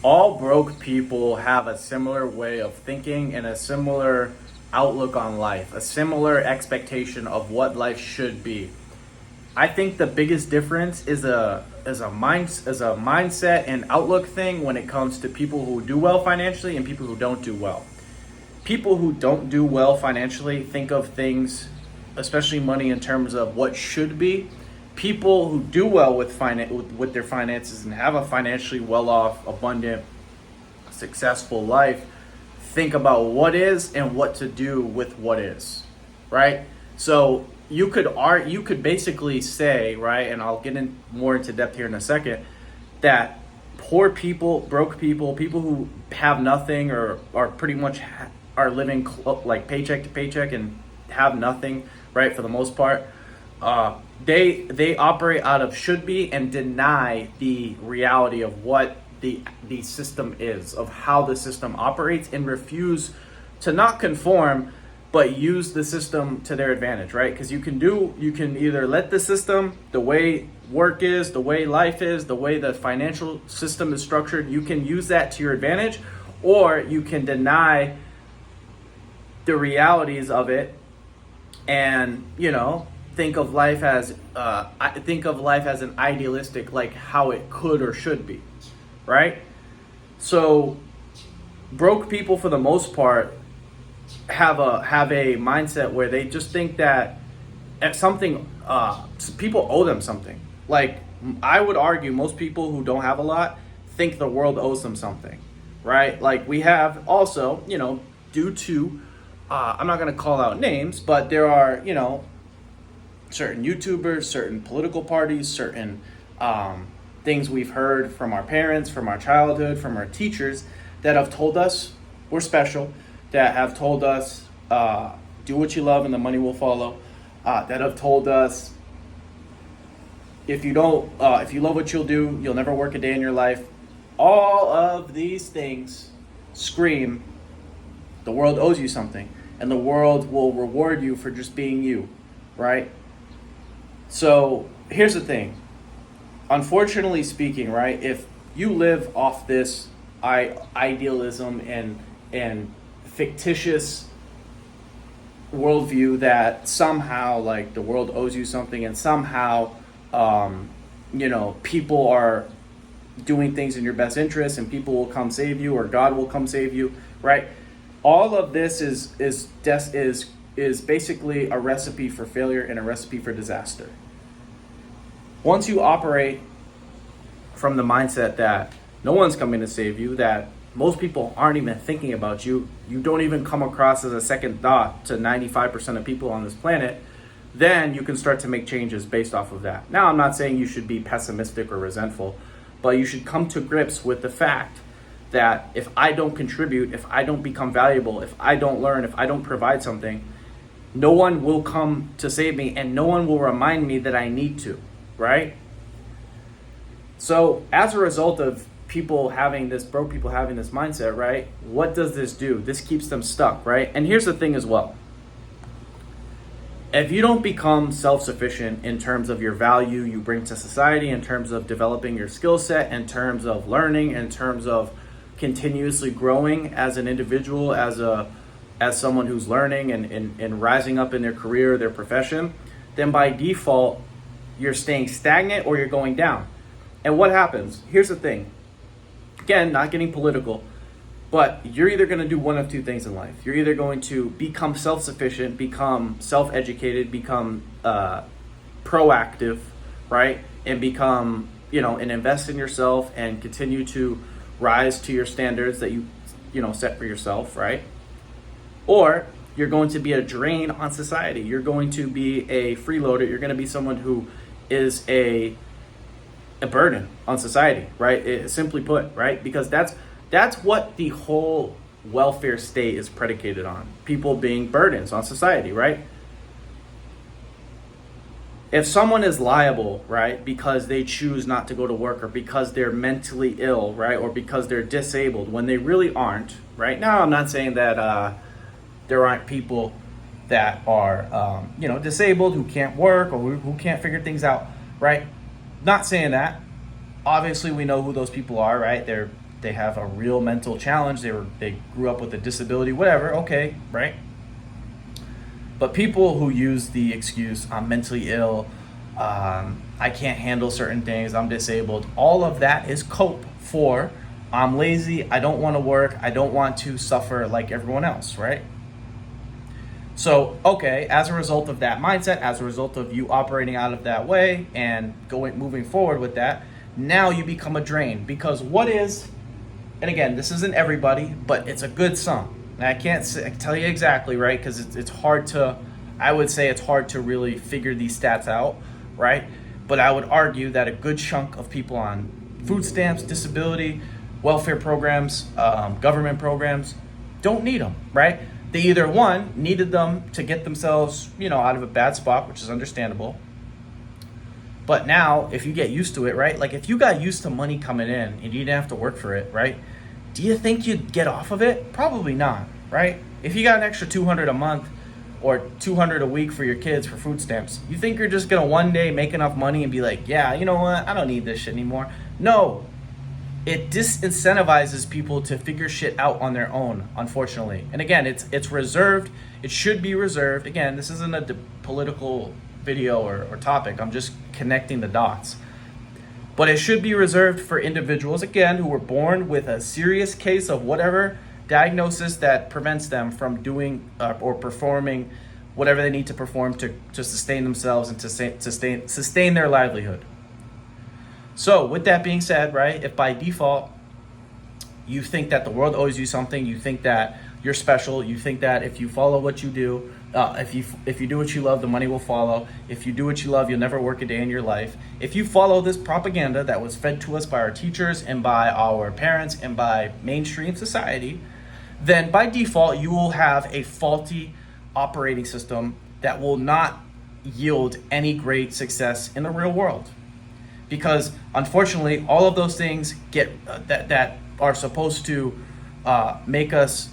All broke people have a similar way of thinking and a similar outlook on life, a similar expectation of what life should be. I think the biggest difference is a mindset and outlook thing when it comes to people who do well financially and people who don't do well. People who don't do well financially think of things, especially money, in terms of what should be. People who do well with their finances and have a financially well-off, abundant, successful life think about what is and what to do with what is, right? So you could basically say, right, and I'll get in more into depth here in a second, that poor people, broke people, people who have nothing or are pretty much are living like paycheck to paycheck and have nothing, right, for the most part. They operate out of should be and deny the reality of what the system is, of how the system operates, and refuse to not conform but use the system to their advantage, right? Because you can either let the system, the way work is, the way life is, the way the financial system is structured, you can use that to your advantage, or you can deny the realities of it and, think of life as an idealistic, like how it could or should be, right? So broke people for the most part have a mindset where they just think that at something people owe them something. Like, I would argue most people who don't have a lot think the world owes them something, right? Like, we have also, due to I'm not going to call out names, but there are, certain YouTubers, certain political parties, certain things we've heard from our parents, from our childhood, from our teachers, that have told us we're special, that have told us do what you love and the money will follow, that have told us if you love what you'll do, you'll never work a day in your life. All of these things scream the world owes you something, and the world will reward you for just being you, right? So here's the thing. Unfortunately speaking, right, if you live off this idealism and fictitious worldview that somehow, like, the world owes you something, and somehow people are doing things in your best interest and people will come save you or God will come save you, right? All of this is basically a recipe for failure and a recipe for disaster. Once you operate from the mindset that no one's coming to save you, that most people aren't even thinking about you, you don't even come across as a second thought to 95% of people on this planet, then you can start to make changes based off of that. Now, I'm not saying you should be pessimistic or resentful, but you should come to grips with the fact that if I don't contribute, if I don't become valuable, if I don't learn, if I don't provide something, no one will come to save me and no one will remind me that I need to, right? So as a result of broke people having this mindset, right, what does this do? This keeps them stuck, right? And here's the thing as well. If you don't become self-sufficient in terms of your value you bring to society, in terms of developing your skill set, in terms of learning, in terms of continuously growing as an individual, as someone who's learning and rising up in their career, their profession, then by default, you're staying stagnant or you're going down. And what happens? Here's the thing. Again, not getting political, but you're either going to do one of two things in life. You're either going to become self-sufficient, become self-educated, become proactive, right? And become, and invest in yourself and continue to rise to your standards that you set for yourself, right? Or you're going to be a drain on society. You're going to be a freeloader. You're going to be someone who is a burden on society, right? Simply put, right? Because that's what the whole welfare state is predicated on. People being burdens on society, right? If someone is liable, right, because they choose not to go to work, or because they're mentally ill, right, or because they're disabled when they really aren't, right? Now, I'm not saying that there aren't people that are, disabled, who can't work or who can't figure things out, right? Not saying that. Obviously, we know who those people are, right? They're they have a real mental challenge, they grew up with a disability, whatever, okay, right? But people who use the excuse, I'm mentally ill, I can't handle certain things, I'm disabled, all of that is cope for I'm lazy, I don't want to work, I don't want to suffer like everyone else, right? So, okay, as a result of that mindset, as a result of you operating out of that way and moving forward with that, now you become a drain. Because what is, and again, this isn't everybody, but it's a good sum. And I can't tell you exactly, right? Because it's hard to, I would say it's hard to really figure these stats out, right? But I would argue that a good chunk of people on food stamps, disability, welfare programs, government programs, don't need them, right? They either, one, needed them to get themselves, out of a bad spot, which is understandable. But now, if you get used to it, right? Like if you got used to money coming in and you didn't have to work for it, right? Do you think you'd get off of it? Probably not, right? If you got an extra $200 a month or $200 a week for your kids for food stamps, you think you're just gonna one day make enough money and be like, yeah, you know what? I don't need this shit anymore. No. It disincentivizes people to figure shit out on their own, unfortunately. And again, it's reserved. It should be reserved. Again, this isn't a political video or topic. I'm just connecting the dots. But it should be reserved for individuals, again, who were born with a serious case of whatever diagnosis that prevents them from doing or performing whatever they need to perform to sustain themselves and to sustain their livelihood. So with that being said, right, if by default you think that the world owes you something, you think that you're special, you think that if you follow what you do, if you do what you love, the money will follow. If you do what you love, you'll never work a day in your life. If you follow this propaganda that was fed to us by our teachers and by our parents and by mainstream society, then by default you will have a faulty operating system that will not yield any great success in the real world. Because unfortunately, all of those things get that are supposed to make us,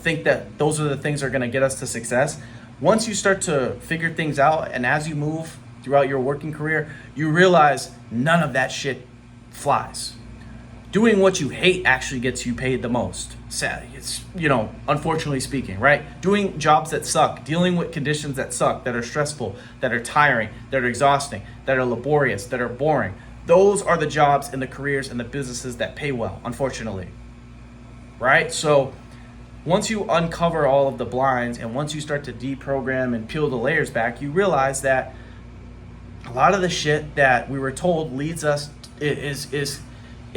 think that those are the things that are going to get us to success. Once you start to figure things out, and as you move throughout your working career, you realize none of that shit flies. Doing what you hate actually gets you paid the most. Sad, it's unfortunately speaking, right? Doing jobs that suck, dealing with conditions that suck, that are stressful, that are tiring, that are exhausting, that are laborious, that are boring. Those are the jobs and the careers and the businesses that pay well, unfortunately. Right? So once you uncover all of the blinds and once you start to deprogram and peel the layers back, you realize that a lot of the shit that we were told leads us is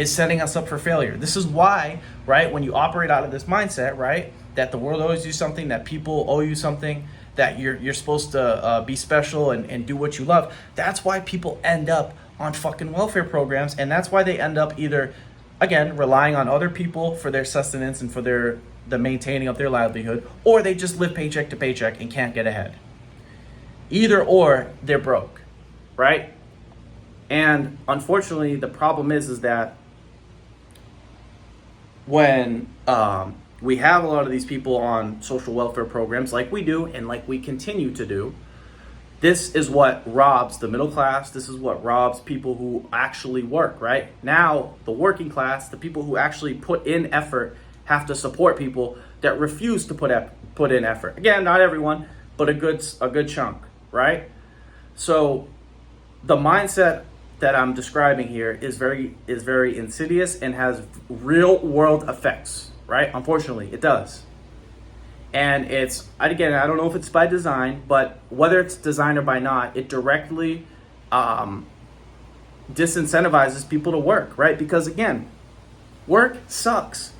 setting us up for failure. This is why, right, when you operate out of this mindset, right, that the world owes you something, that people owe you something, that you're supposed to be special and do what you love, that's why people end up on fucking welfare programs, and that's why they end up either, again, relying on other people for their sustenance and for the maintaining of their livelihood, or they just live paycheck to paycheck and can't get ahead. Either or, they're broke, right? And unfortunately, the problem is that when we have a lot of these people on social welfare programs like we do and like we continue to do, this is what robs the middle class. This is what robs people who actually work, right? Now, the working class, the people who actually put in effort, have to support people that refuse to put in effort. Again, not everyone, but a good chunk, right? So the mindset that I'm describing here is very insidious and has real world effects, right? Unfortunately, it does. And I don't know if it's by design, but whether it's designed or by not, it directly disincentivizes people to work, right? Because again, work sucks.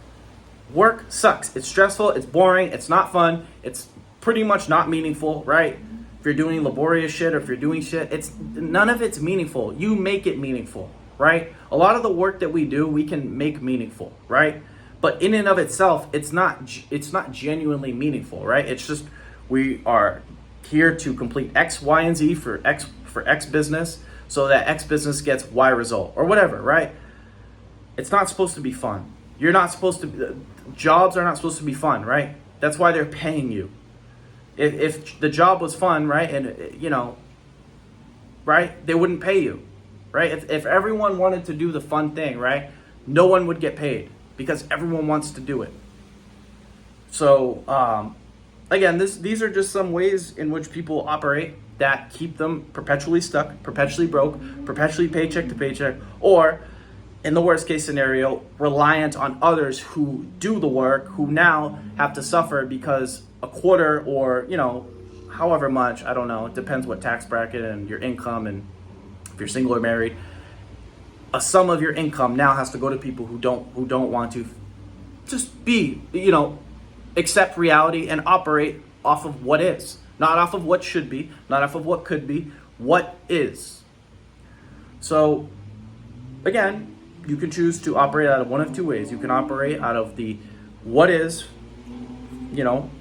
Work sucks. It's stressful, it's boring, it's not fun, it's pretty much not meaningful, right? If you're doing laborious shit or if you're doing shit, none of it's meaningful. You make it meaningful, right? A lot of the work that we do, we can make meaningful, right? But in and of itself, it's not genuinely meaningful, right? It's just we are here to complete X, Y, and Z for X business so that X business gets Y result or whatever, right? It's not supposed to be fun. Jobs are not supposed to be fun, right? That's why they're paying you. If the job was fun, right, and right, they wouldn't pay you, right? If everyone wanted to do the fun thing, right, no one would get paid because everyone wants to do it. So, again, these are just some ways in which people operate that keep them perpetually stuck, perpetually broke, perpetually paycheck to paycheck, or in the worst case scenario, reliant on others who do the work, who now have to suffer because a quarter or, however much, I don't know, it depends what tax bracket and your income, and if you're single or married, a sum of your income now has to go to people who don't want to just be, accept reality and operate off of what is, not off of what should be, not off of what could be, what is. So again, you can choose to operate out of one of two ways. You can operate out of the what is,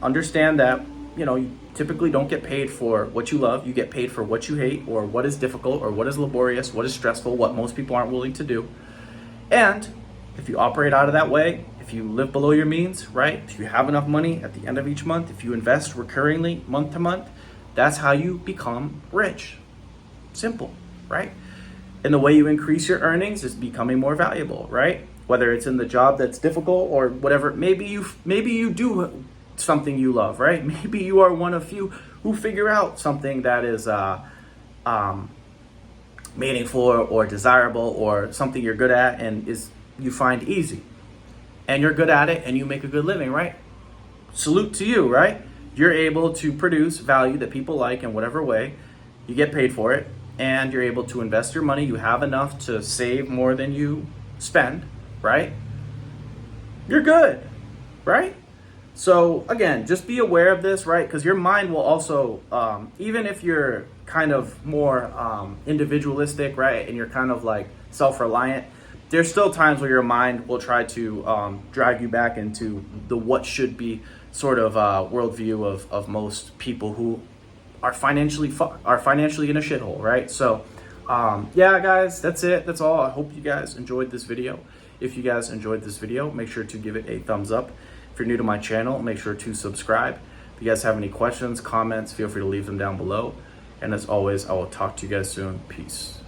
understand that, you typically don't get paid for what you love. You get paid for what you hate, or what is difficult, or what is laborious, what is stressful, what most people aren't willing to do. And if you operate out of that way, if you live below your means, right? If you have enough money at the end of each month, if you invest recurringly month to month, that's how you become rich. Simple, right? And the way you increase your earnings is becoming more valuable, right? Whether it's in the job that's difficult or whatever, maybe you do something you love, right? Maybe you are one of few who figure out something that is meaningful or desirable, or something you're good at and you find easy. And you're good at it and you make a good living, right? Salute to you, right? You're able to produce value that people like in whatever way. You get paid for it, and you're able to invest your money. You have enough to save more than you spend, right? You're good, right? So again, just be aware of this, right? Because your mind will also, even if you're kind of more individualistic, right? And you're kind of like self-reliant, there's still times where your mind will try to drag you back into the what should be sort of worldview of most people who are financially in a shithole, right? So yeah, guys, that's it. That's all. I hope you guys enjoyed this video. If you guys enjoyed this video, make sure to give it a thumbs up. If you're new to my channel, make sure to subscribe. If you guys have any questions, comments, feel free to leave them down below. And as always, I will talk to you guys soon. Peace.